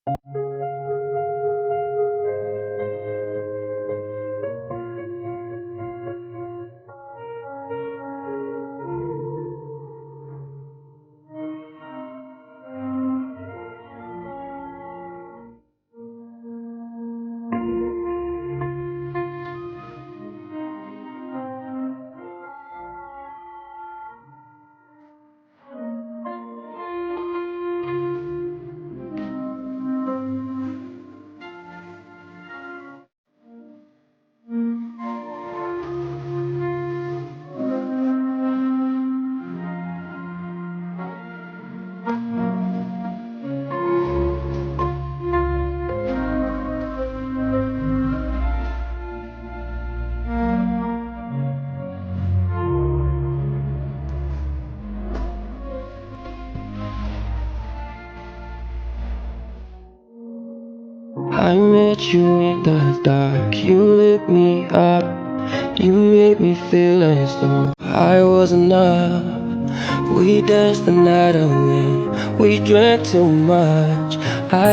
I met you in the dark, you lit me up. You made me feel as though I was enough. We danced the night away, we drank too much. I